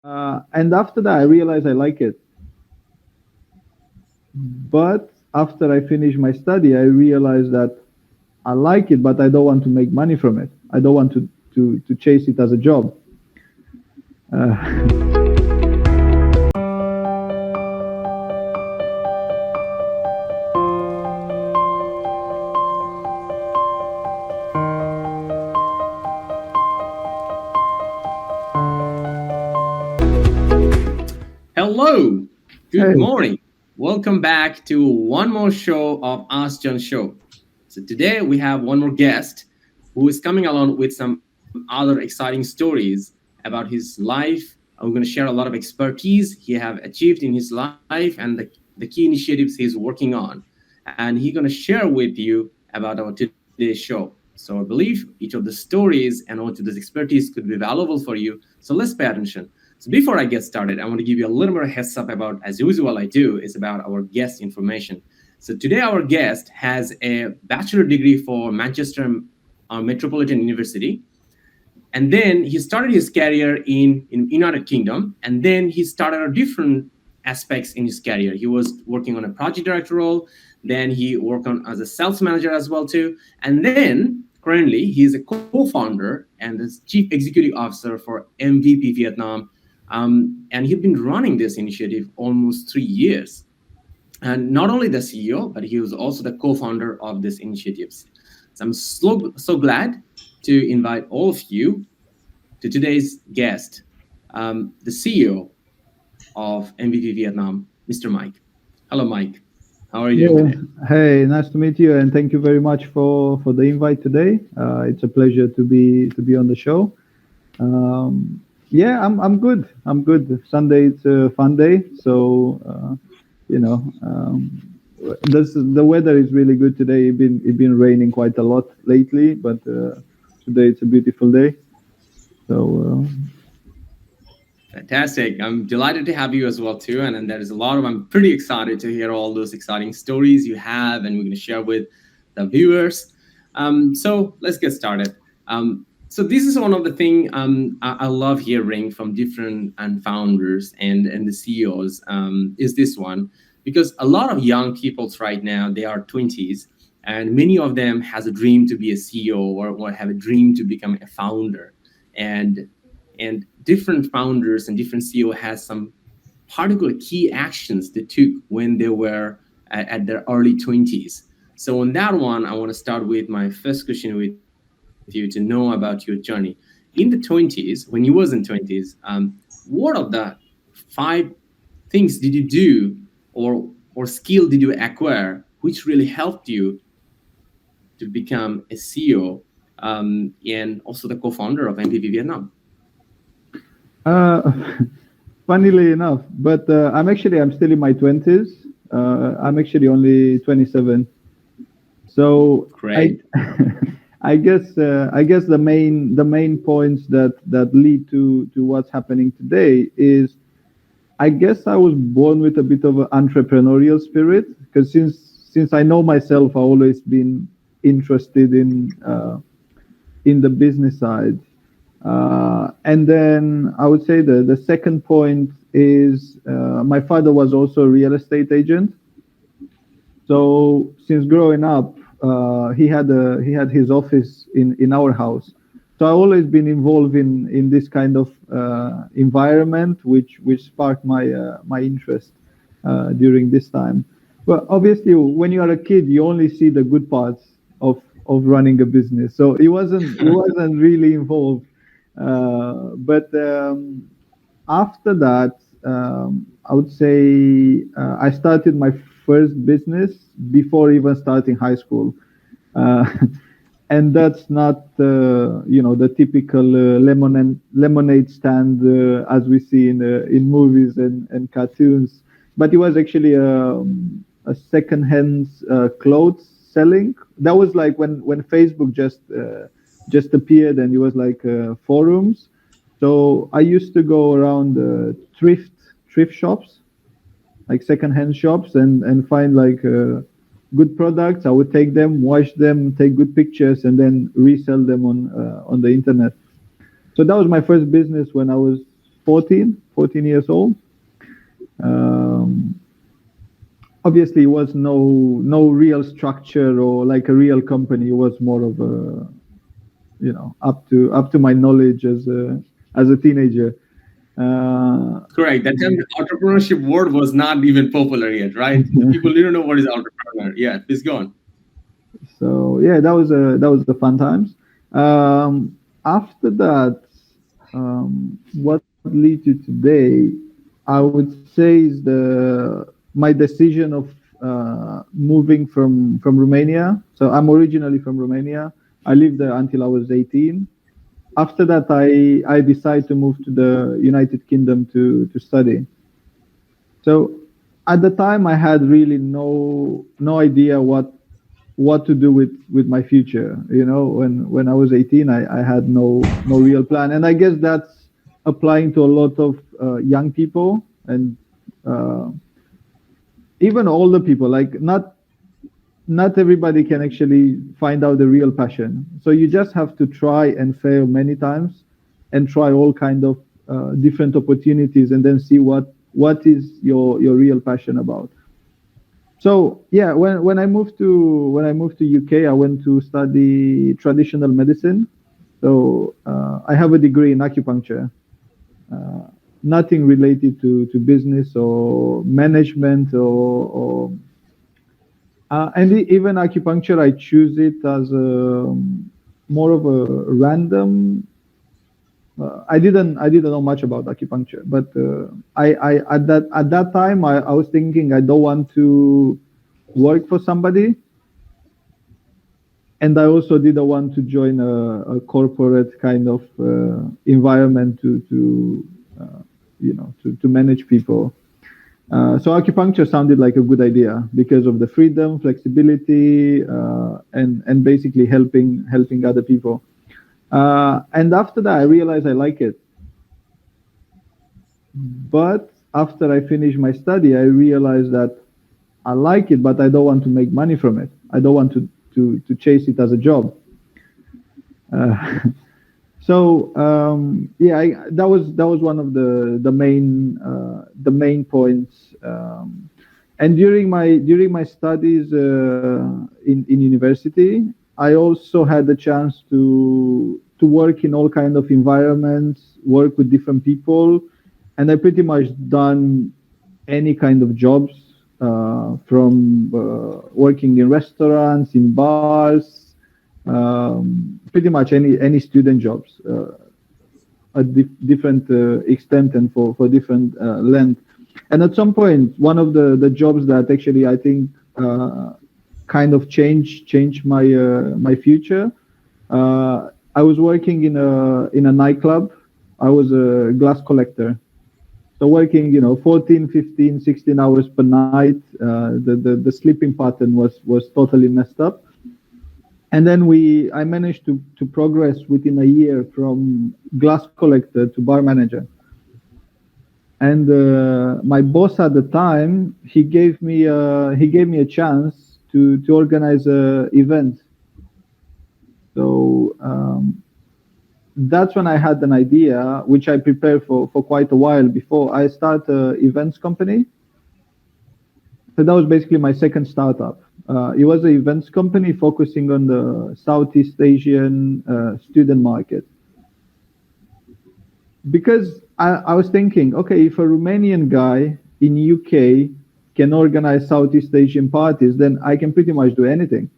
And after that, I realized I like it. But after I finished my study, I realized that I like it, but I don't want to make money from it. I don't want to chase it as a job. Uh, Hello, good hey, morning. Welcome back to one more show of Ask John Show. So today we have one more guest who is coming along with some other exciting stories about his life. We're going to share a lot of expertise he have achieved in his life and the key initiatives he's working on. And he's going to share with you about our today's show. So I believe each of the stories and each of this expertise could be valuable for you. So let's pay attention. So before I get started, I want to give you a little more heads up about, as usual, I do, is about our guest information. So today our guest has a bachelor degree for Manchester Metropolitan University, and then he started his career in United Kingdom, and then he started a different aspects in his career. He was working on a project director role, then he worked on as a sales manager as well too, and then currently he's a co-founder and the chief executive officer for MVP Vietnam, and he's been running this initiative almost 3 years. And not only the CEO, but he was also the co-founder of this initiatives. So I'm so glad to invite all of you to today's guest, the CEO of MVP Vietnam, Mr. Mike. Hello, Mike. How are you doing yeah. today? Hey, nice to meet you, and thank you very much for the invite today. It's a pleasure to be on the show. Yeah, I'm good. I'm good. Sunday it's a fun day, so you know, the weather is really good today. It been raining quite a lot lately, but today it's a beautiful day. So Fantastic. I'm delighted to have you as well too. And there is a lot of, I'm pretty excited to hear all those exciting stories you have and we're going to share with the viewers. So let's get started. So this is one of the thing I love hearing from different and founders and the CEOs is this one, because a lot of young people right now, they are 20s, and many of them has a dream to be a CEO or have a dream to become a founder. And different founders and different CEO has some particular key actions they took when they were at their early 20s. So on that one, I want to start with my first question with you to know about your journey. In the 20s, when you was in 20s, what of the 5 things did you do or skill did you acquire which really helped you to become a CEO and also the co-founder of MPV Vietnam? uh, funnily enough, but I'm still in my 20s. I'm actually only 27. So Great. I guess the main points that lead to what's happening today is, I guess I was born with a bit of an entrepreneurial spirit, because since I know myself, I've always been interested in the business side. And then I would say the second point is, my father was also a real estate agent. So since growing up, he had his office in our house. So I always been involved in this kind of environment, which sparked my interest during this time. But obviously, when you are a kid, you only see the good parts of running a business. So he wasn't really involved. But after that, I would say I started my first business before even starting high school. Uh, and that's not, the typical lemonade stand as we see in movies and cartoons. But it was actually a second-hand clothes selling. That was like when Facebook just appeared, and it was like forums. So I used to go around thrift shops, like second-hand shops, and find like good products. I would take them, wash them, take good pictures, and then resell them on the internet. So that was my first business when I was 14 years old. Obviously, it was no real structure or like a real company. It was more of a, up to my knowledge as a teenager. Correct. That time, the entrepreneurship word was not even popular yet, right? People didn't know what is entrepreneur. Yeah, please go on. So yeah, that was the fun times. After that, what leads to today, I would say, is my decision of moving from Romania. So I'm originally from Romania. I lived there until I was 18. After that, I decided to move to the United Kingdom to study. So at the time, I had really no idea what to do with my future. When I was 18, I had no real plan, and I guess that's applying to a lot of young people and even older people. Like not everybody can actually find out the real passion. So you just have to try and fail many times and try all kind of different opportunities, and then see what is your real passion about. So yeah, when I moved to UK, I went to study traditional medicine. So I have a degree in acupuncture. Nothing related to business or management or and even acupuncture, I choose it as more of a random. I didn't know much about acupuncture, but I at that time I was thinking I don't want to work for somebody, and I also didn't want to join a corporate kind of environment to manage people. So acupuncture sounded like a good idea because of the freedom, flexibility, and basically helping other people. And after that, I realized I like it. But after I finished my study, I realized that I like it, but I don't want to make money from it. I don't want to chase it as a job. So yeah, that was one of the main points. And during my studies in university, I also had the chance to work in all kind of environments, work with different people, and I pretty much done any kind of jobs, from working in restaurants, in bars, pretty much any student jobs, at different extent and for different length. And at some point, one of the jobs that actually I think kind of changed my future. I was working in a nightclub. I was a glass collector. So working, 14, 15, 16 hours per night. The sleeping pattern was totally messed up. And then I managed to progress within a year from glass collector to bar manager. And my boss at the time, he gave me a chance to organize a event. So that's when I had an idea, which I prepared for quite a while before I start an events company. So that was basically my second startup. It was an events company focusing on the Southeast Asian student market. Because I was thinking, okay, if a Romanian guy in UK can organize Southeast Asian parties, then I can pretty much do anything.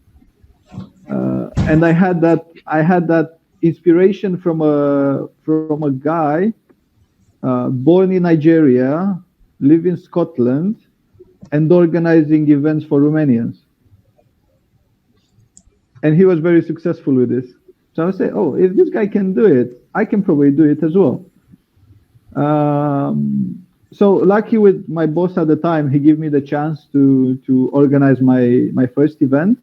And I had that inspiration from a guy born in Nigeria, live in Scotland, and organizing events for Romanians. And he was very successful with this. So I would say, oh, if this guy can do it, I can probably do it as well. So lucky with my boss at the time, he gave me the chance to organize my first event.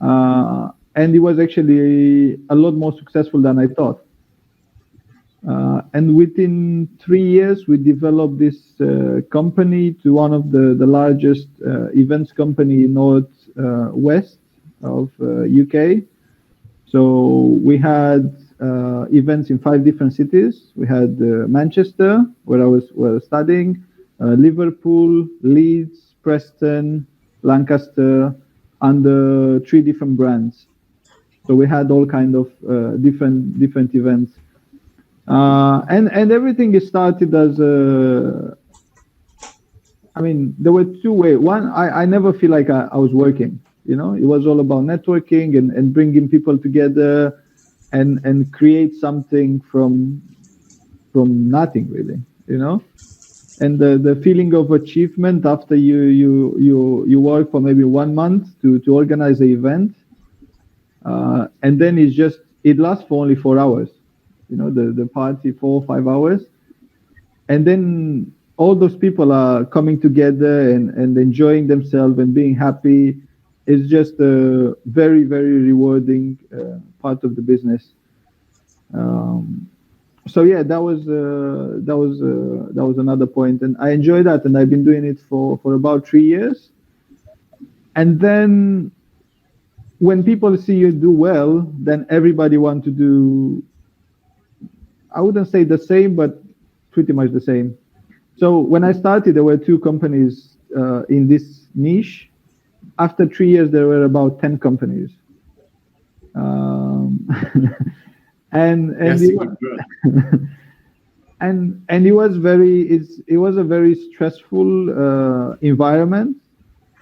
And it was actually a lot more successful than I thought. And within 3 years, we developed this company to one of the largest events company in north west of UK. So we had events in 5 different cities. We had Manchester, where I was studying, Liverpool, Leeds, Preston, Lancaster, under 3 different brands. So we had all kind of different events, and everything started as I mean, there were 2 ways. One, I never feel like I was working. You know, it was all about networking and bringing people together, and create something from nothing, really. You know, and the feeling of achievement after you work for maybe 1 month to organize an event, and then it lasts for only 4 hours. You know, the party 4 or 5 hours, and then all those people are coming together and enjoying themselves and being happy. Is just a very, very rewarding part of the business. So yeah, that was another point, and I enjoy that, and I've been doing it for about 3 years. And then when people see you do well, then everybody want to do, I wouldn't say the same, but pretty much the same. So when I started, there were 2 companies in this niche. After 3 years, there were about 10 companies. And yes, it was, and it was a very stressful environment,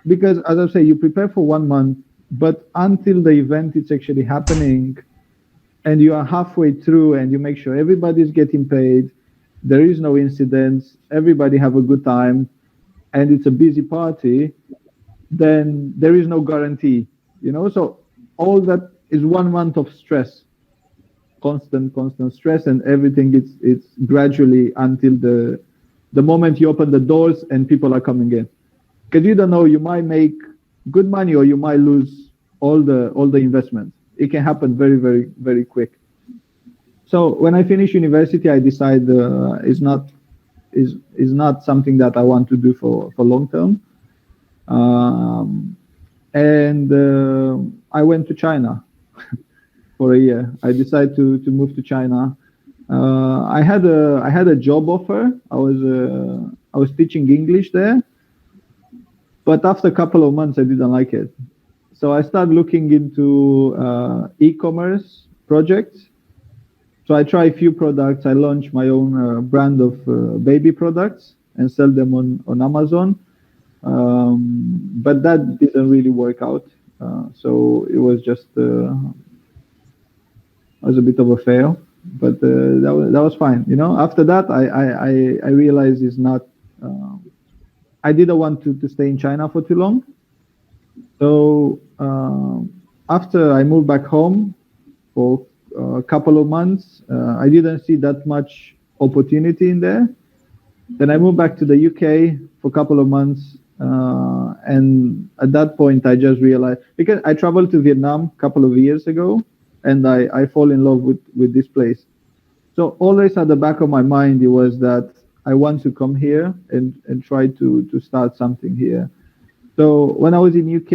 because, as I say, you prepare for 1 month, but until the event is actually happening, and you are halfway through, and you make sure everybody's getting paid, there is no incidents, everybody have a good time, and it's a busy party, then there is no guarantee, you know. So all that is 1 month of stress, constant stress, and everything. It's gradually until the moment you open the doors and people are coming in, because you don't know, you might make good money or you might lose all the investment. It can happen very, very, very quick. So when I finished university, I decided is not something that I want to do for long term. And I went to China for a year. I decided to move to China. I had a job offer. I was teaching English there, but after a couple of months, I didn't like it. So I started looking into e-commerce projects. So I tried a few products. I launched my own brand of baby products and sell them on Amazon. But that didn't really work out. So it was just was a bit of a fail. But that was fine. You know, after that, I realized it's not. I didn't want to stay in China for too long. So after I moved back home for a couple of months, I didn't see that much opportunity in there. Then I moved back to the UK for a couple of months, and at that point I just realized, because I traveled to Vietnam a couple of years ago, and I fall in love with this place. So always at the back of my mind, it was that I want to come here and try to start something here. So when I was in UK,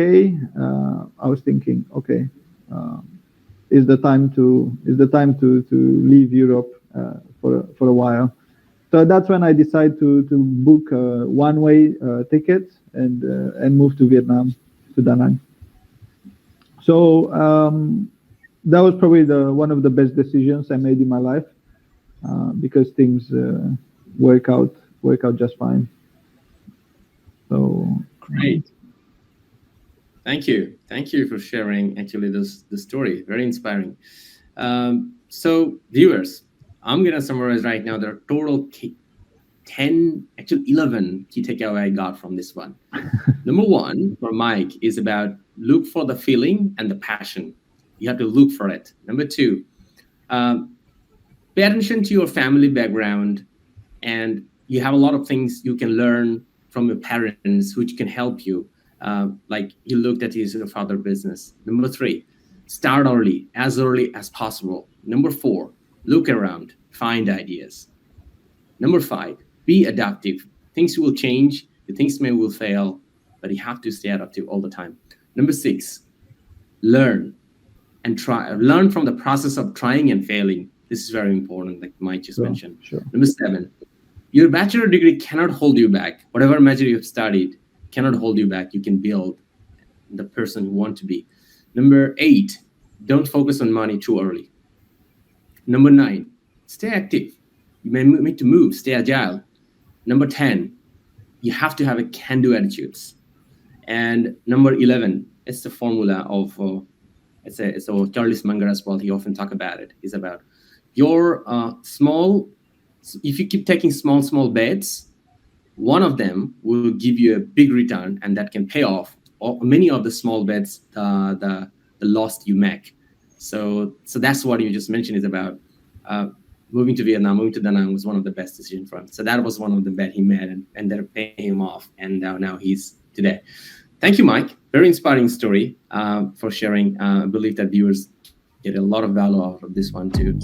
I was thinking, okay, is the time to leave Europe for a while. So that's when I decided to book a one-way ticket and move to Vietnam, to Da Nang. So that was probably one of the best decisions I made in my life, because things work out just fine. So great. Thank you for sharing actually the story. Very inspiring. So viewers, I'm gonna summarize right now. There are total 11 key takeaway I got from this one. Number 1 for Mike is about look for the feeling and the passion. You have to look for it. Number 2, pay attention to your family background, and you have a lot of things you can learn from your parents which can help you. Like he looked at his father business. Number 3, start early as possible. Number 4, look around, find ideas. Number 5, be adaptive. Things will change, the things will fail, but you have to stay adaptive all the time. Number 6, learn. and learn from the process of trying and failing. This is very important, like Mike just mentioned. Sure. Number 7, your bachelor degree cannot hold you back. Whatever major you've studied cannot hold you back. You can build the person you want to be. Number 8, don't focus on money too early. Number 9, stay active. You may need to move, stay agile. Number 10, you have to have a can-do attitudes. And number 11, it's the formula of it's a Charles Munger as well. He often talk about it. Is about your small. If you keep taking small bets, one of them will give you a big return, and that can pay off many of the small bets, the loss you make. So that's what you just mentioned is about. Moving to Vietnam, moving to Da Nang was one of the best decisions for him. So that was one of the bet he made, and they're paying him off. And now he's today. Thank you, Mike. Very inspiring story for sharing. I believe that viewers get a lot of value out of this one too.